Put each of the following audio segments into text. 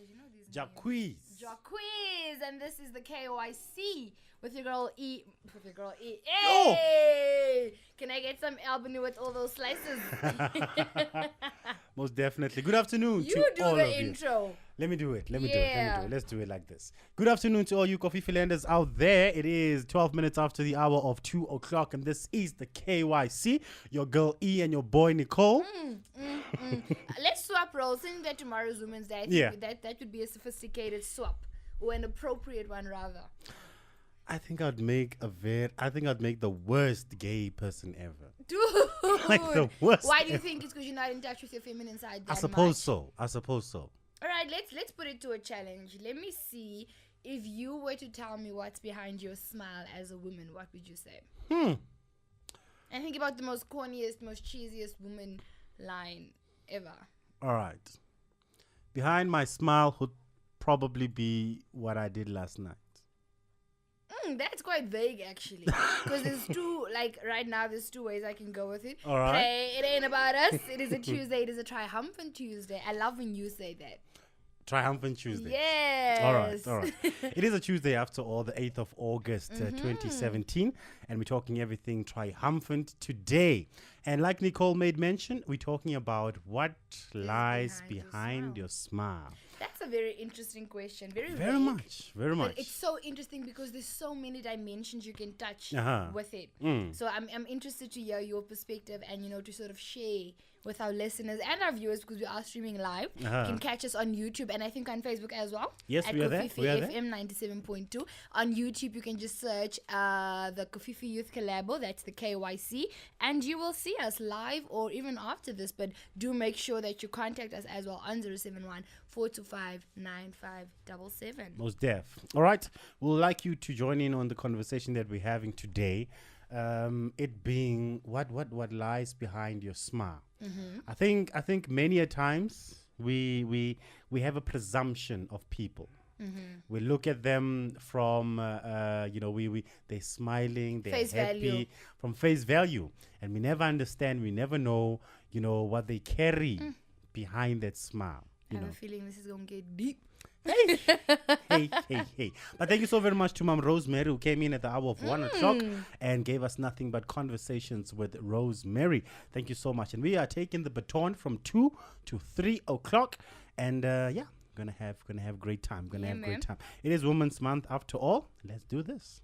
You know these Jacquiz. names. Jacquiz, and this is the KYC with your girl E. Yo! Hey! Can I get some Albany with all those slices? Most definitely. Good afternoon You to do all the of you. intro. Let me do it. Yeah. Let's do it like this. Good afternoon to all you Kofifi landers out there. It is 12 minutes after the hour of 2 o'clock, and this is the KYC. Your girl E and your boy Nicole. Let's swap roles. Since that tomorrow's Women's Day, I think Yeah. that would be a sophisticated swap, or an appropriate one rather. I think I'd make the worst gay person ever. Dude, Like the worst. why do you think it's because you're not in touch with your feminine side? I That suppose much? so. All right, let's put it to a challenge. Let me see if you were to tell me what's behind your smile as a woman. What would you say? And think about the most corniest, most cheesiest woman line ever. All right. Behind my smile would probably be what I did last night. That's quite vague, actually. Because there's two, like, right now, there's two ways I can go with it. All right. Hey, it ain't about us. It is a Tuesday. It is a triumphant Tuesday. I love when you say that. Triumphant Tuesday. Yes. All right. It is a Tuesday after all, the 8th of August, 2017. And we're talking everything triumphant today. And like Nicole made mention, we're talking about what lies behind your smile. That's a very interesting question. Very Very vague. much. But it's so interesting because there's so many dimensions you can touch with it. So I'm interested to hear your perspective and, you know, to sort of share with our listeners and our viewers, because we are streaming live. You can catch us on YouTube and I think on Facebook as well. Yes, at we are there. Kofifi We are there. FM 97.2. On YouTube, you can just search the Kofifi Youth Collabo. That's the KYC. And you will see us live or even after this. But do make sure that you contact us as well on 071 425 9577. Most deaf. All right. We'd like you to join in on the conversation that we're having today. It being what lies behind your smile. I think many a times we have a presumption of people. We look at them from they're smiling, they're Face happy value. from face value, and we never understand, we never know, what they carry behind that smile. I have a feeling this is going to get deep. Hey. But thank you so very much to Mom Rosemary, who came in at the hour of 1 o'clock and gave us nothing but conversations with Rosemary. Thank you so much. And we are taking the baton from 2 to 3 o'clock. And gonna have great time. Great time. It is Women's Month after all. Let's do this.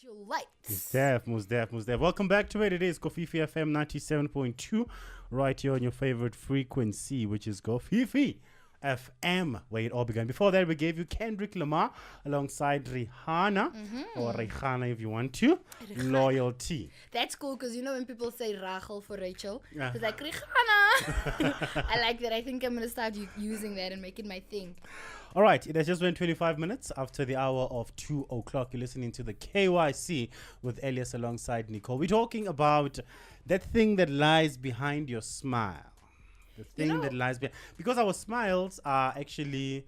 Lights. Most def. Welcome back to it. It is Kofifi FM 97.2, right here on your favorite frequency, which is Kofifi FM, where it all began. Before that, we gave you Kendrick Lamar alongside Rihanna, or Rihanna if you want to, Loyalty. That's cool because you know when people say Rachel for Rachel, Yeah. it's like Rihanna. I like that. I think I'm going to start using that and make it my thing. All right, it has just been 25 minutes after the hour of 2 o'clock. You're listening to the KYC with Elias alongside Nicole. We're talking about that thing that lies behind your smile. The thing that lies behind. Because our smiles are actually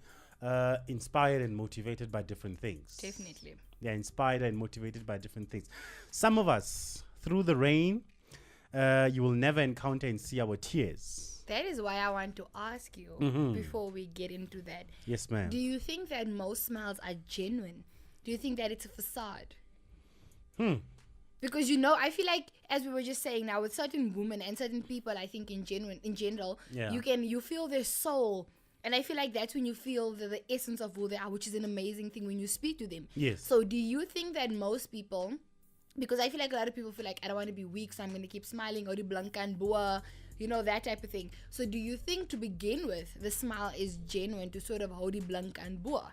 inspired and motivated by different things. Definitely. They're inspired and motivated by different things. Some of us, through the rain, you will never encounter and see our tears. That is why I want to ask you before we get into that. Yes, ma'am. Do you think that most smiles are genuine? Do you think that it's a facade? Because I feel like, as we were just saying now, with certain women and certain people, I think in general, Yeah. you feel their soul. And I feel like that's when you feel the essence of who they are, which is an amazing thing when you speak to them. Yes. So do you think that most people, because I feel like a lot of people feel like, I don't want to be weak, so I'm going to keep smiling, or blanca and boa, that type of thing. So do you think to begin with, the smile is genuine to sort of hold blanca and boa?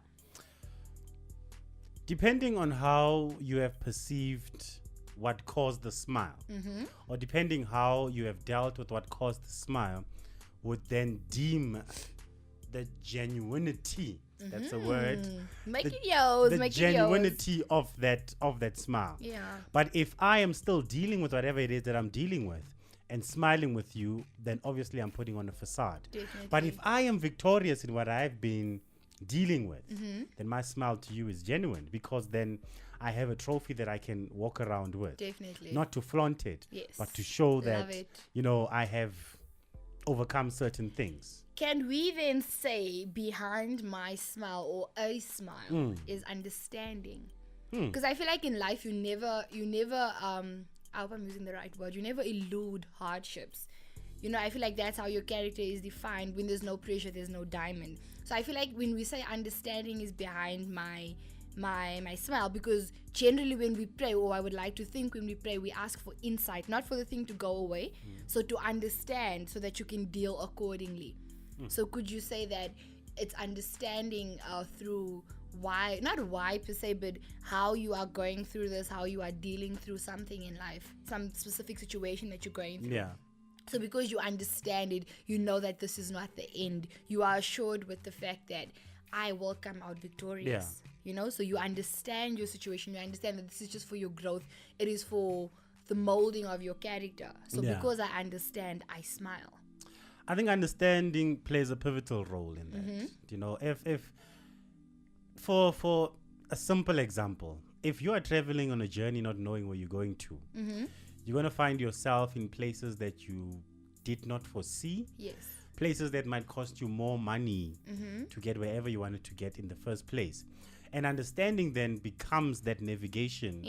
Depending on how you have perceived what caused the smile, or depending how you have dealt with what caused the smile, would then deem the genuinity. That's a word. Make it yours. The Make it yours. genuinity of that smile. Yeah. But if I am still dealing with whatever it is that I'm dealing with and smiling with you, then obviously I'm putting on a facade. Definitely. But if I am victorious in what I've been dealing with, then my smile to you is genuine, because then I have a trophy that I can walk around with. Definitely. Not to flaunt it, Yes. but to show Love that, it. I have overcome certain things. Can we then say behind my smile or a smile is understanding? Because I feel like in life you never I hope I'm using the right word, you never elude hardships. I feel like that's how your character is defined. When there's no pressure, there's no diamond. So I feel like when we say understanding is behind my smile, because generally when we pray, or I would like to think when we pray, we ask for insight, not for the thing to go away, so to understand so that you can deal accordingly. So could you say that it's understanding through not why per se, but how you are going through this, how you are dealing through something in life, some specific situation that you're going through? Yeah. So because you understand it, you know that this is not the end. You are assured with the fact that I will come out victorious. So you understand your situation. You understand that this is just for your growth. It is for the molding of your character. So because I understand, I smile. I think understanding plays a pivotal role in that. If for a simple example, if you are traveling on a journey not knowing where you're going to, you're going to find yourself in places that you did not foresee. Yes. Places that might cost you more money to get wherever you wanted to get in the first place. And understanding then becomes that navigation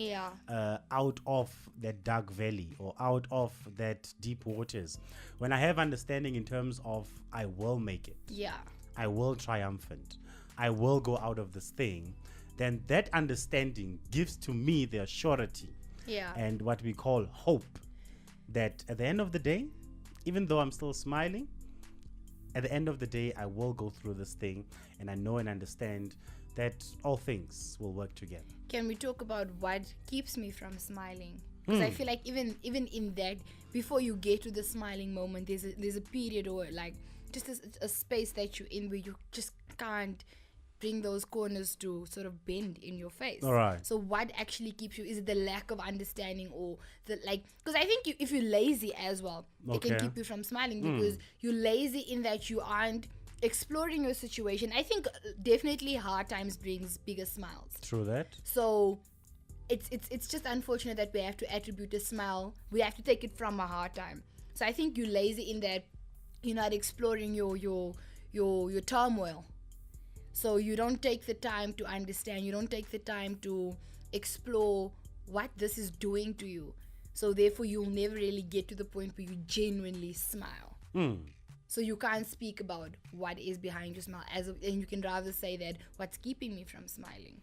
out of that dark valley or out of that deep waters. When I have understanding in terms of I will make it, I will triumphant, I will go out of this thing, then that understanding gives to me the surety and what we call hope, that at the end of the day, even though I'm still smiling, at the end of the day, I will go through this thing, and I know and understand that all things will work together. Can we talk about what keeps me from smiling? Because I feel like even in that, before you get to the smiling moment, there's a period, or like just a space that you're in where you just can't bring those corners to sort of bend in your face. All right. So what actually keeps you? Is it the lack of understanding, or the because I think if you're lazy as well, it can keep you from smiling, because you're lazy in that you aren't exploring your situation. I think definitely hard times brings bigger smiles. True that. So it's just unfortunate that we have to attribute a smile. We have to take it from a hard time. So I think you're lazy in that you're not exploring your turmoil. So you don't take the time to understand. You don't take the time to explore what this is doing to you. So therefore, you'll never really get to the point where you genuinely smile. So you can't speak about what is behind your smile, and you can rather say that what's keeping me from smiling.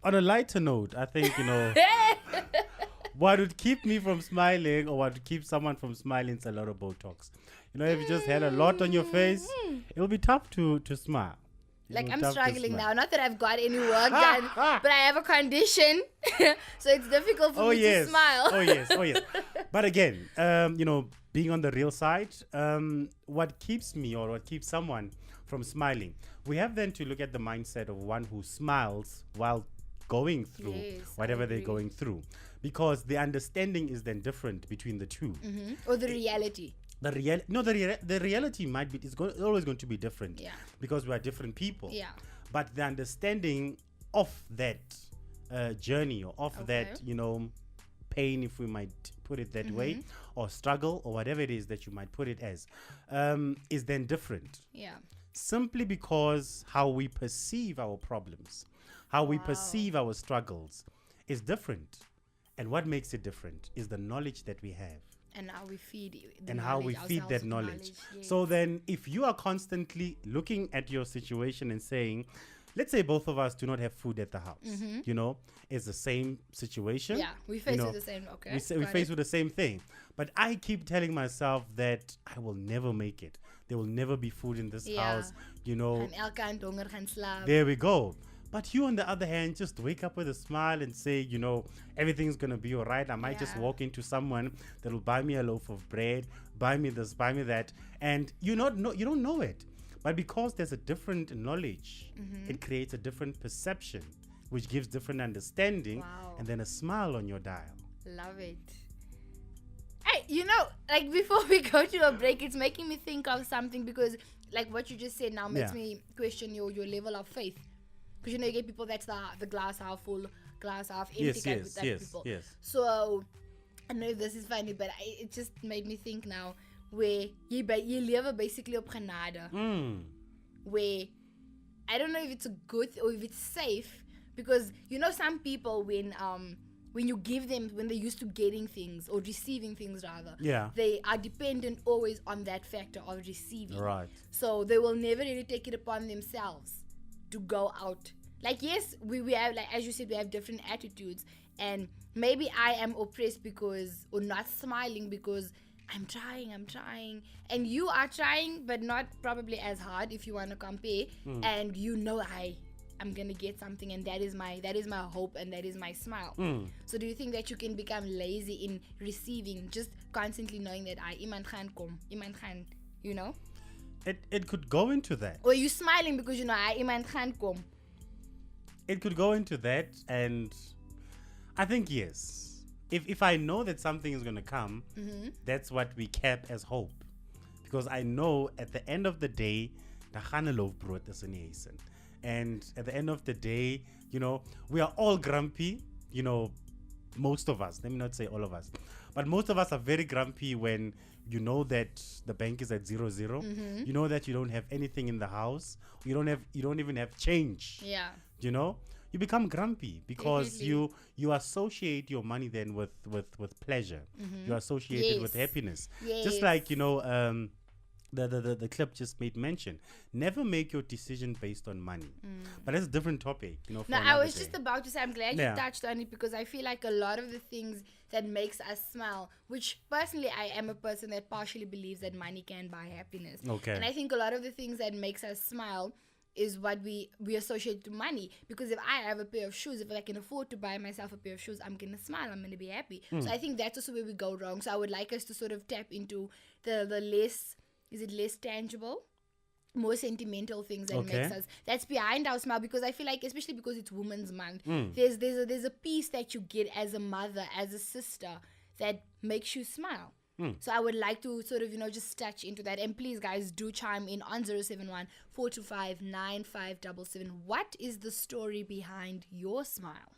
On a lighter note, I think, what would keep me from smiling or what would keep someone from smiling is a lot of Botox. If you just had a lot on your face, it will be tough to smile. Like, I'm struggling now. Not that I've got any work done, but I have a condition. So it's difficult for me to smile. Oh, yes. But again, being on the real side, what keeps me or what keeps someone from smiling, we have then to look at the mindset of one who smiles while going through whatever they're going through. Because the understanding is then different between the two. Mm-hmm. Or the reality. The reality might be always going to be different, because we are different people. Yeah. But the understanding of that journey or of that pain, if we might put it that way, or struggle or whatever it is that you might put it as, is then different. Yeah. Simply because how we perceive our problems, how we perceive our struggles is different. And what makes it different is the knowledge that we have. And how we feed that knowledge. Yes. So then if you are constantly looking at your situation and saying, let's say both of us do not have food at the house, it's the same situation. Yeah, we face with the same, okay. We face with the same thing. But I keep telling myself that I will never make it. There will never be food in this house, There we go. But you, on the other hand, just wake up with a smile and say, everything's going to be all right. I might just walk into someone that will buy me a loaf of bread, buy me this, buy me that. And you don't know it. But because there's a different knowledge, it creates a different perception, which gives different understanding and then a smile on your dial. Love it. Hey, like before we go to a break, it's making me think of something because like what you just said now makes me question your level of faith. Because you get people that's the glass half full, glass half empty people. Yes. So I know this is funny, but it just made me think now where you live basically op genade. Where I don't know if it's a good or if it's safe, because some people when you give them, when they're used to getting things or receiving things rather, they are dependent always on that factor of receiving. Right. So they will never really take it upon themselves to go out. Like, yes, we have, like as you said, we have different attitudes, and maybe I am oppressed or not smiling because I'm trying, and you are trying, but not probably as hard if you want to compare, and I'm gonna get something, and that is my hope, and that is my smile. So do you think that you can become lazy in receiving, just constantly knowing that iemand gaan kom, It could go into that. Or you smiling because iemand gaan kom. It could go into that, and I think yes. If I know that something is gonna come, that's what we cap as hope, because I know at the end of the day, and at the end of the day, we are all grumpy. Most of us. Let me not say all of us, but most of us are very grumpy when you know that the bank is at 0-0. You know that you don't have anything in the house. You don't even have change. Yeah. You become grumpy because you associate your money then with pleasure. You associate it with happiness. Yes. Just like the clip just made mention. Never make your decision based on money. But that's a different topic. No, I was just about to say, I'm glad you touched on it, because I feel like a lot of the things that makes us smile, which personally I am a person that partially believes that money can buy happiness. Okay. And I think a lot of the things that makes us smile is what we associate to money. Because if I have a pair of shoes, if I can afford to buy myself a pair of shoes, I'm going to smile, I'm going to be happy. So I think that's also where we go wrong. So I would like us to sort of tap into the less, is it less tangible? More sentimental things that makes us, that's behind our smile, because I feel like, especially because it's Women's Month, there's a piece that you get as a mother, as a sister, that makes you smile. So I would like to sort of, just touch into that. And please, guys, do chime in on 071 425 9577. What is the story behind your smile?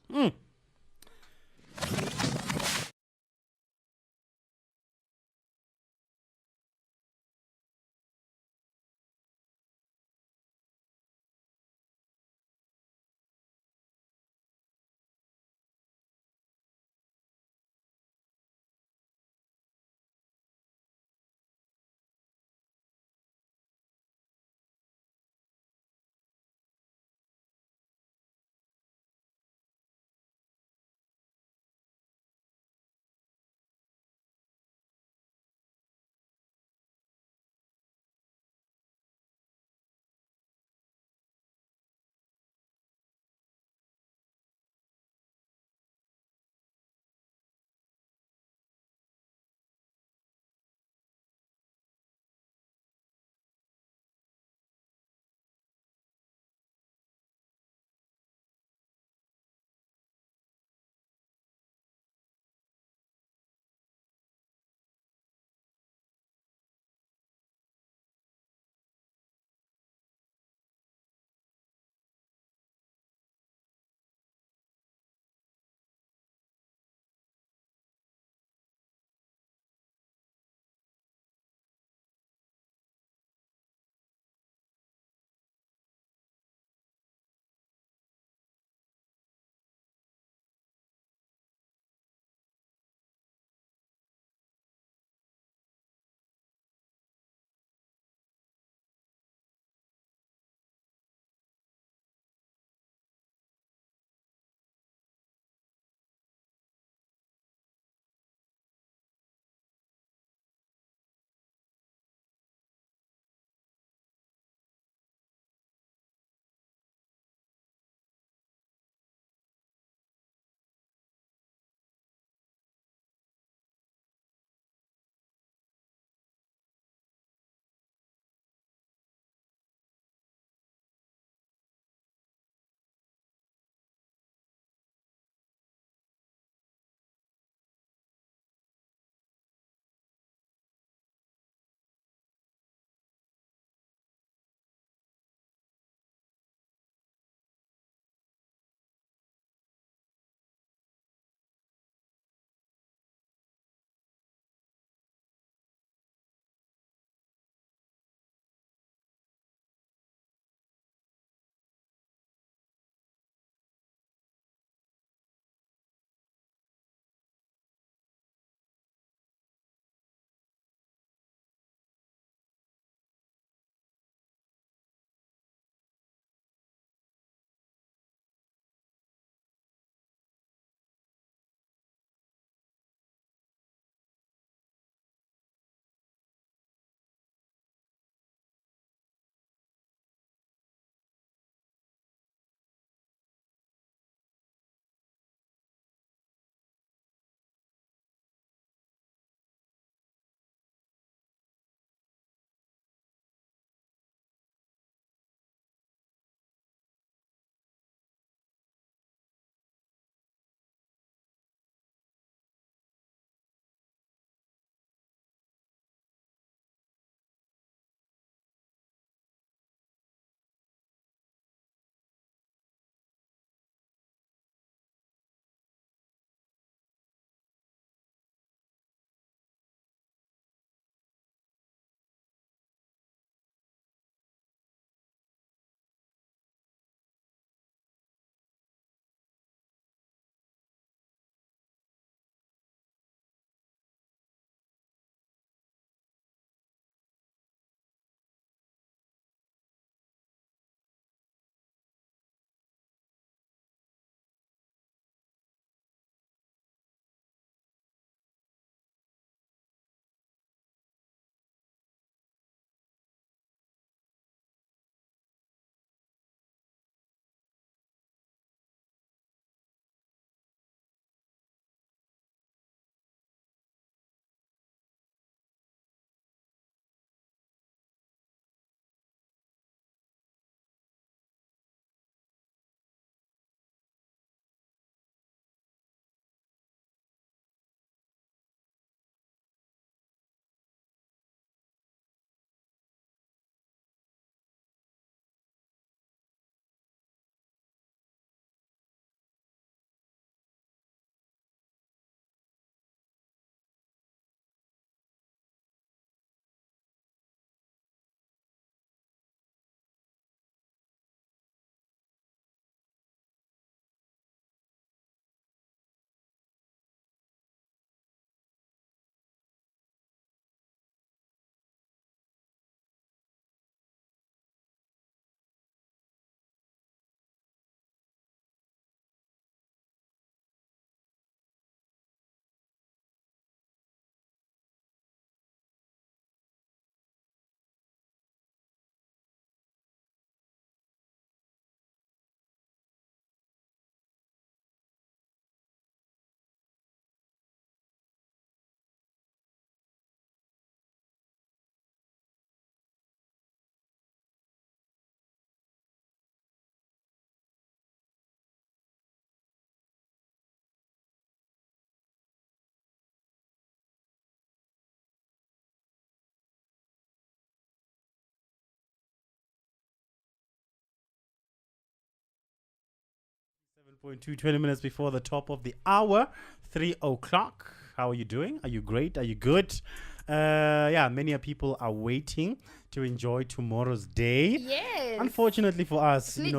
100.2, 20 minutes before the top of the hour, 3 o'clock. How are you doing? Are you great? Are you good? Yeah, many people are waiting to enjoy tomorrow's day. Yes. Unfortunately for us, But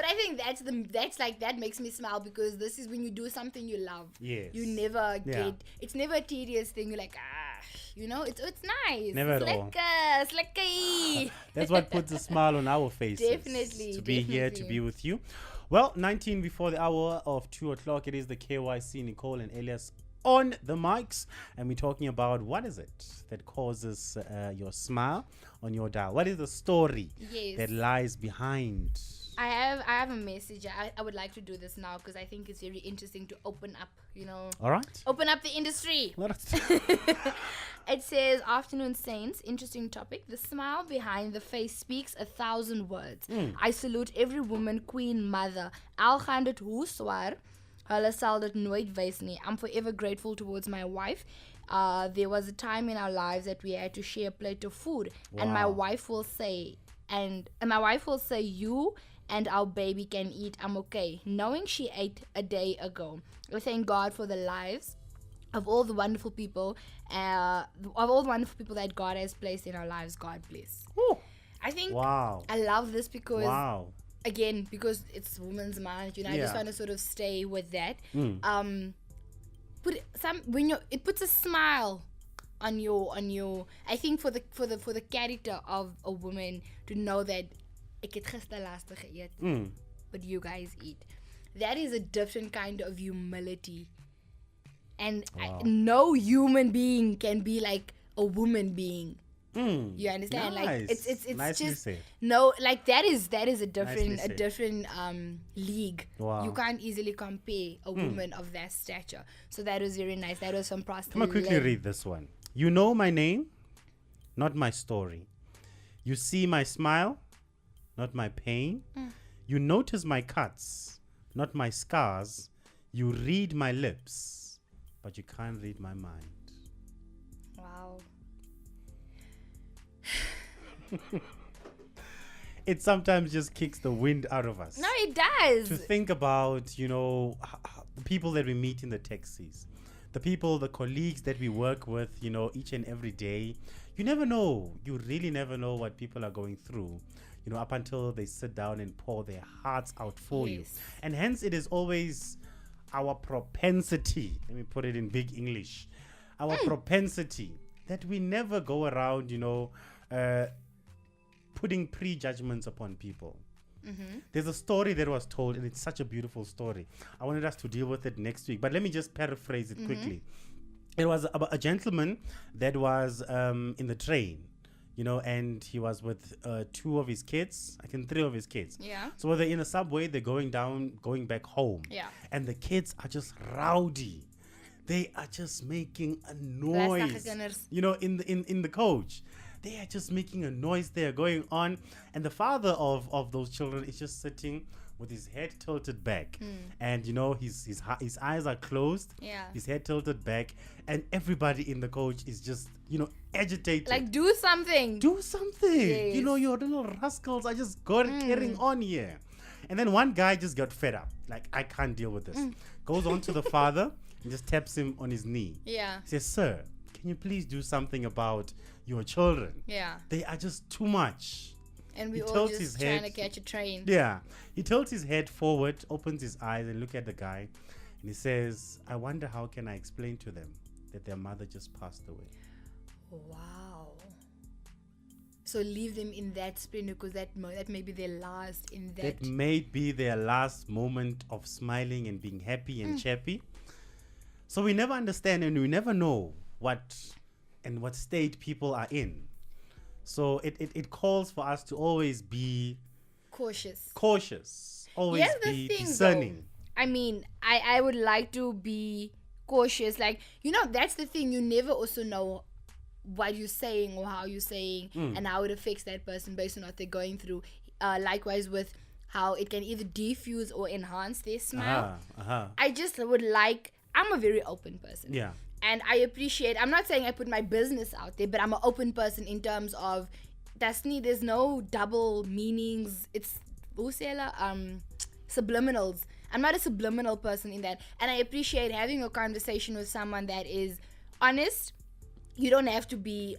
I think that makes me smile because this is when you do something you love. Yes. You never get. It's never a tedious thing. You're like, it's nice. Never it's at all. Slicky. That's what puts a smile on our faces. Definitely. To be here, to be with you. Well, 19 before the hour of 2 o'clock, it is the KYC, Nicole and Elias on the mics, and we're talking about what is it that causes your smile on your dial. What is the story that lies behind? I have a message. I would like to do this now because I think it's very interesting to open up, All right. Open up the industry. It says, Afternoon Saints, interesting topic. The smile behind the face speaks 1,000 words. I salute every woman, queen, mother. Al gaan dit hoe swaar. Hulle sal dit nooit wys nie. I'm forever grateful towards my wife. There was a time in our lives that we had to share a plate of food. Wow. And my wife will say, you and our baby can eat. I'm okay. Knowing she ate a day ago. We thank God for the lives of all the wonderful people, that God has placed in our lives. God bless. Ooh. I think Wow. I love this because Wow. again, because it's Women's Month, I just want to sort of stay with that. It puts a smile on your. I think for the character of a woman to know that ek het gister lastig geëet, but you guys eat. That is a different kind of humility, and no human being can be like a woman being. You understand? Nice. Like it's Nicely just said. no, like that is a different Nicely said. league. Wow. You can't easily compare a woman of that stature. So that was very nice. That was from Prosty. I'm going to quickly read this one. You know my name, not my story. You see my smile, not my pain. You notice my cuts, not my scars. You read my lips, but you can't read my mind. Wow. It sometimes just kicks the wind out of us. No, it does. To think about, the people that we meet in the taxis, the colleagues that we work with, each and every day. You never know. You really never know what people are going through, up until they sit down and pour their hearts out for you. And hence it is always our propensity, let me put it in big English, our propensity that we never go around, putting prejudgments upon people. There's a story that was told, and it's such a beautiful story. I wanted us to deal with it next week, but let me just paraphrase it quickly. It was about a gentleman that was in the train, and he was with 2 of his kids, 3 of his kids. Yeah. So they're in a subway, they're going back home. Yeah. And the kids are just rowdy. They are just making a noise, in the coach. They are just making a noise there going on. And the father of those children is just sitting with his head tilted back. And, his eyes are closed. Yeah. His head tilted back. And everybody in the coach is just, agitated. Like, do something. Do something. Yes. Your little rascals are just carrying on here. And then one guy just got fed up. Like, I can't deal with this. Goes on to the father and just taps him on his knee. Yeah. He says, "Sir, can you please do something about your children? Yeah. They are just too much." And we He all tilts just his trying head. to catch a train. Yeah. He tilts his head forward, opens his eyes and look at the guy. And he says, "I wonder how can I explain to them that their mother just passed away." Wow. So leave them in that spin because that may be their last in that. That may be their last moment of smiling and being happy and chappy. So we never understand and we never know what state people are in. So it calls for us to always be cautious. Always be discerning. I mean, I would like to be cautious. Like, that's the thing. You never also know what you're saying or how you're saying and how it affects that person based on what they're going through. Likewise with how it can either diffuse or enhance their smile. I just would like, I'm a very open person. Yeah. And I appreciate, I'm not saying I put my business out there, but I'm an open person in terms of, there's no double meanings. It's, subliminals. I'm not a subliminal person in that. And I appreciate having a conversation with someone that is honest. You don't have to be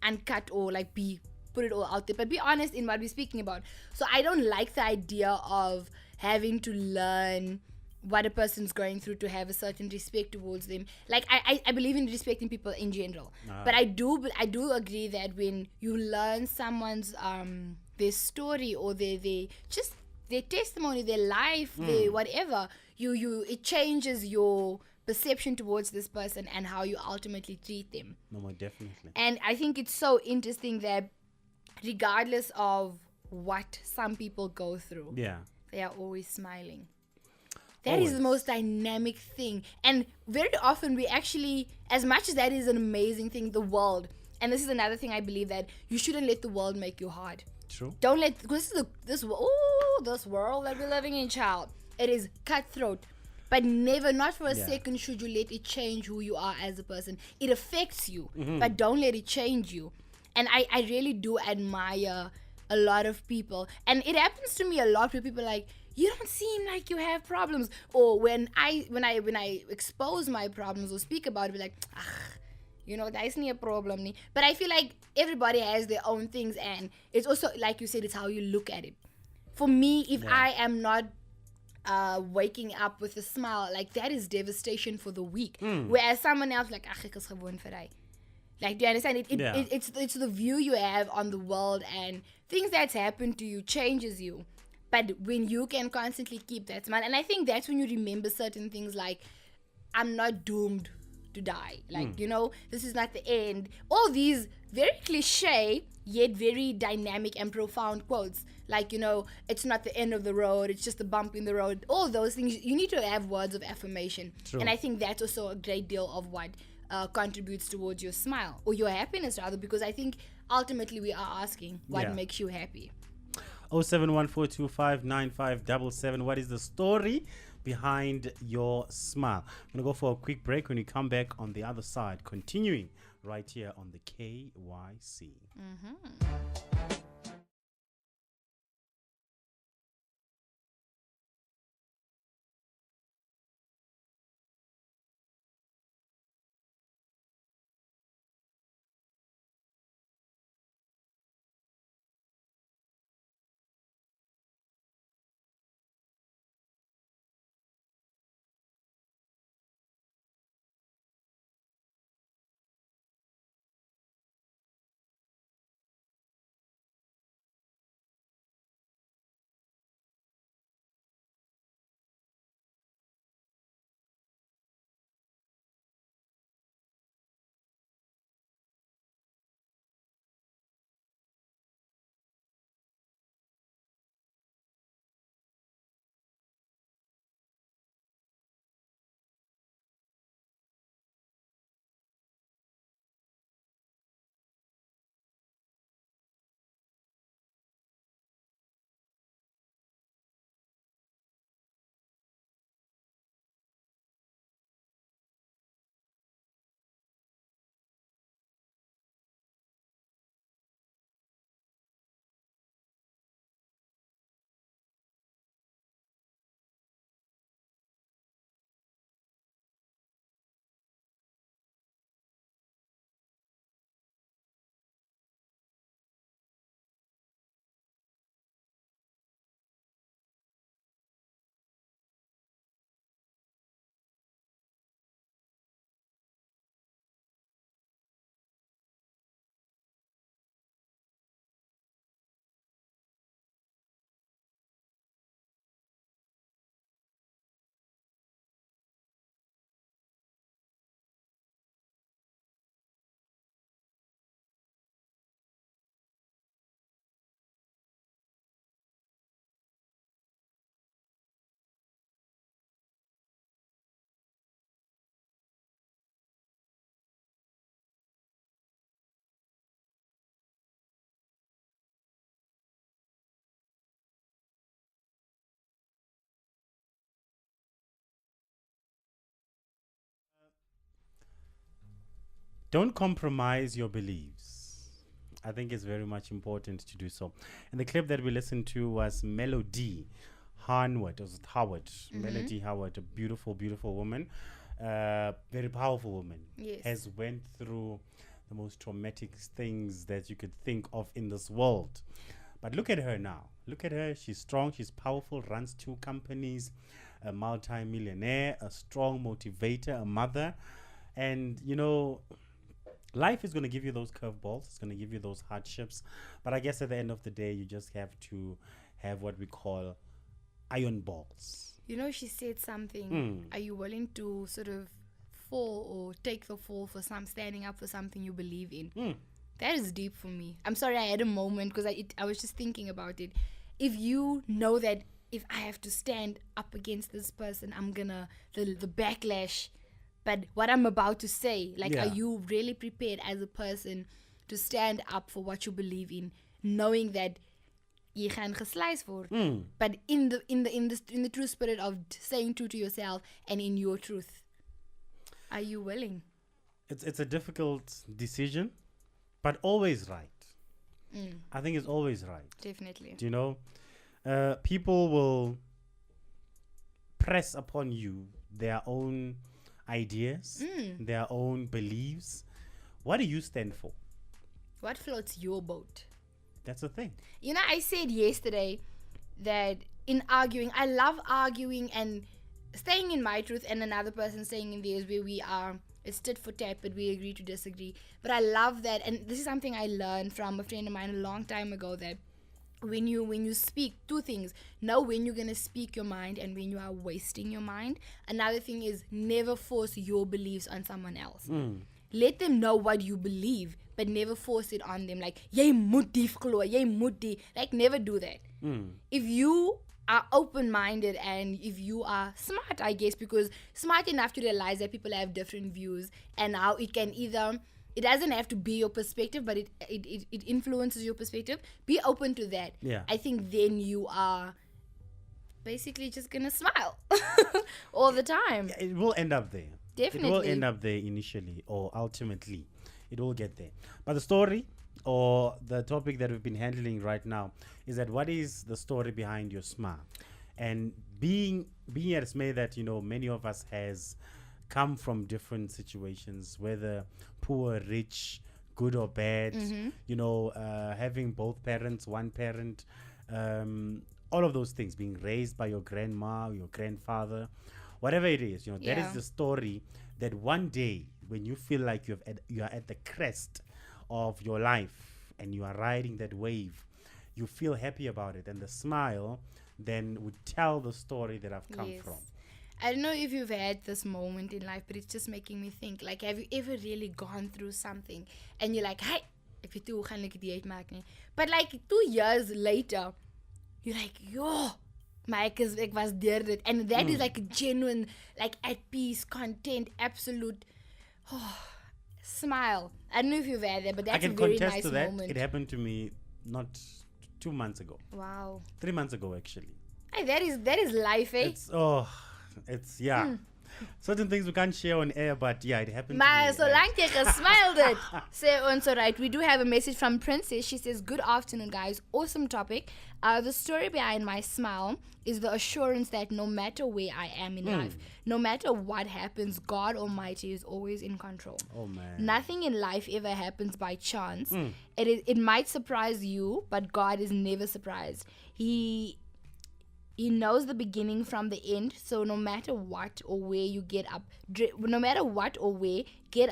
uncut or like be put it all out there, but be honest in what we're speaking about. So I don't like the idea of having to learn what a person's going through to have a certain respect towards them. Like I believe in respecting people in general, but I do agree that when you learn someone's their story or their testimony, their life, their whatever, you it changes your perception towards this person and how you ultimately treat them. No, more definitely. And I think it's so interesting that regardless of what some people go through, they are always smiling. That is the most dynamic thing. And very often we actually, as much as that is an amazing thing, the world, and this is another thing I believe, that you shouldn't let the world make you hard. True. Don't let, because this world that we're living in, child, it is cutthroat. But never, not for a second, should you let it change who you are as a person. It affects you, but don't let it change you. And I really do admire a lot of people. And it happens to me a lot where people are like, you don't seem like you have problems. Or when I expose my problems or speak about it, be like, that's not a problem. But I feel like everybody has their own things, and it's also, like you said, it's how you look at it. For me, if I am not waking up with a smile, like, that is devastation for the week. Whereas someone else, like, ek is gewoon vry. Like, do you understand? It's the view you have on the world, and things that's happened to you changes you. But when you can constantly keep that smile, and I think that's when you remember certain things, like, I'm not doomed to die. Like, this is not the end. All these very cliche, yet very dynamic and profound quotes. Like, it's not the end of the road, it's just a bump in the road. All those things, you need to have words of affirmation. True. And I think that's also a great deal of what contributes towards your smile, or your happiness rather, because I think ultimately we are asking what makes you happy. 0714259577. What is the story behind your smile? I'm going to go for a quick break. When we come back on the other side, continuing right here on the KYC. Don't compromise your beliefs. I think it's very much important to do so. And the clip that we listened to was Melody Hanwood, was it Howard? Melody Howard, a beautiful, beautiful woman, very powerful woman, Yes. has went through the most traumatic things that you could think of in this world. But look at her now. Look at her. She's strong. She's powerful. Runs 2 companies. A multi-millionaire. A strong motivator. A mother. And, you know, life is going to give you those curveballs. It's going to give you those hardships. But I guess at the end of the day, you just have to have what we call iron balls. You know, she said something. Are you willing to sort of fall or take the fall for standing up for something you believe in? That is deep for me. I'm sorry I had a moment because I was just thinking about it. If you know that if I have to stand up against this person, I'm gonna, the backlash. But what I'm about to say, like, Yeah. are you really prepared as a person to stand up for what you believe in, knowing that you gaan geslice word, but in the true spirit of saying true to yourself and in your truth? Are you willing? It's a difficult decision, but always right. I think it's always right. Definitely. Do you know? People will press upon you their own ideas, their own beliefs. What do you stand for? What floats your boat? That's the thing. You know, I said yesterday that in arguing, I love arguing and staying in my truth and another person staying in theirs, where we are, it's tit for tat, but we agree to disagree. But I love that, and this is something I learned from a friend of mine a long time ago, that when you speak, 2 things: know when you're gonna speak your mind and when you are wasting your mind. Another thing is, never force your beliefs on someone else. Let them know what you believe, but never force it on them. Like, jy moet die glo, jy moet die. Like, never do that. If you are open-minded and if you are smart, I guess, because smart enough to realize that people have different views and how it can either, it doesn't have to be your perspective, but it influences your perspective. Be open to that. Yeah. I think then you are basically just gonna smile all the time. It will end up there. Definitely. It will end up there initially or ultimately. It will get there. But the story or the topic that we've been handling right now is that what is the story behind your smile? And being as may that, you know, many of us has come from different situations, whether poor, rich, good or bad, you know, having both parents, one parent, all of those things, being raised by your grandma, your grandfather, whatever it is, you know, that is the story that one day when you feel like you are at the crest of your life and you are riding that wave, you feel happy about it, and the smile then would tell the story that I've come from. I don't know if you've had this moment in life, but it's just making me think, like, have you ever really gone through something and you're like, hey, ek weet nie hoe gaan ek dit uitmaak nie. But like 2 years later, you're like, yo, maar ek was deur dit. And that is like a genuine, like, at peace, content, absolute smile. I don't know if you've had that, but that's a very nice to that. moment. It happened to me not 2 months ago. Wow. 3 months ago, actually. Hey, that is life, eh? It's certain things we can't share on air, but yeah, it happened Maar to me. solank jy gesmiled het. Say ons alright. We do have a message from Princess. She says, good afternoon, guys. Awesome topic. The story behind my smile is the assurance that no matter where I am in life, no matter what happens, God Almighty is always in control. Oh man. Nothing in life ever happens by chance. It might surprise you, but God is never surprised. He knows the beginning from the end. So no matter what or where you get up, get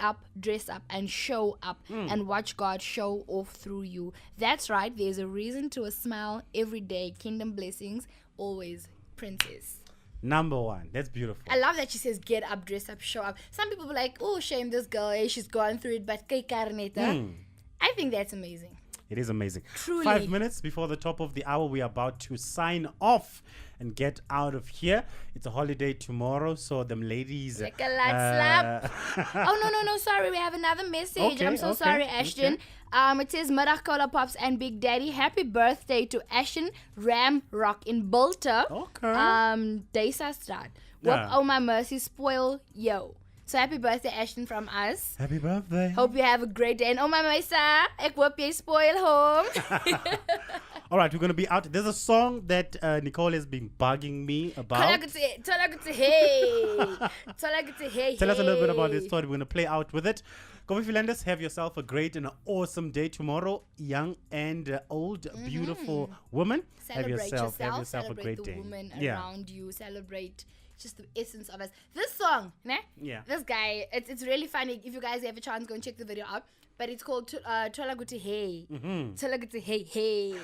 up, dress up, and show up and watch God show off through you. That's right. There's a reason to a smile every day. Kingdom blessings. Always, Princess. Number 1. That's beautiful. I love that she says get up, dress up, show up. Some people be like, oh, shame this girl. She's gone through it. But kijk haar net, hè? I think that's amazing. It is amazing. Truly. 5 minutes before the top of the hour, we are about to sign off and get out of here. It's a holiday tomorrow, so them ladies. Like a light slap. Oh, no, sorry. We have another message. Okay, I'm so sorry, Ashton. okay. It says, Middag Cola Pops and Big Daddy. Happy birthday to Ashton Ramrock in Bulta. Okay. Desa Straat. Yeah. Oh, my mercy. Spoil yo. So happy birthday, Ashton, from us. Happy birthday. Hope you have a great day. And oh, my Mesa, ek hoop jy spoil hom. All right, we're going to be out. There's a song that Nicole has been bugging me about. Tell us a little bit about this story. We're going to play out with it. Kofifi Landers, have yourself a great and an awesome day tomorrow. Young and old, beautiful woman. Celebrate yourself. Have yourself Celebrate a great the day. woman around you. Celebrate just the essence of us. This song, Yeah. this guy, it's really funny. If you guys have a chance, go and check the video out. But it's called Thola Guti Hey. Thola Guti Hey Hey.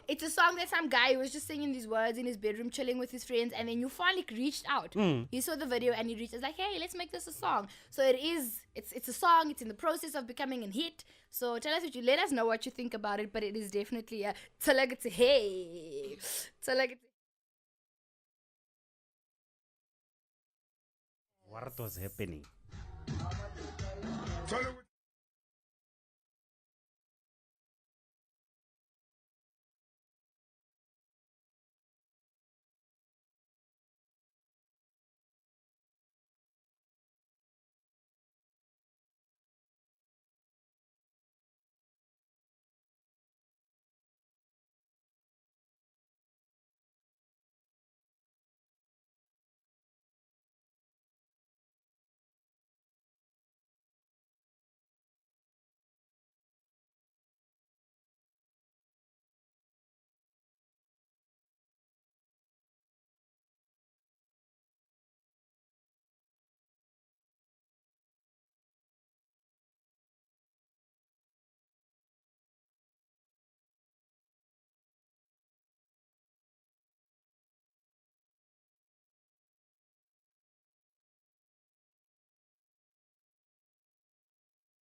It's a song that some guy was just singing these words in his bedroom, chilling with his friends, and then Euphonic reached out. He saw the video and he reached out, like, hey, let's make this a song. So it's a song, it's in the process of becoming a hit. So let us know what you think about it, but it is definitely a Thola Guti Hey. Thola Guti. What was happening?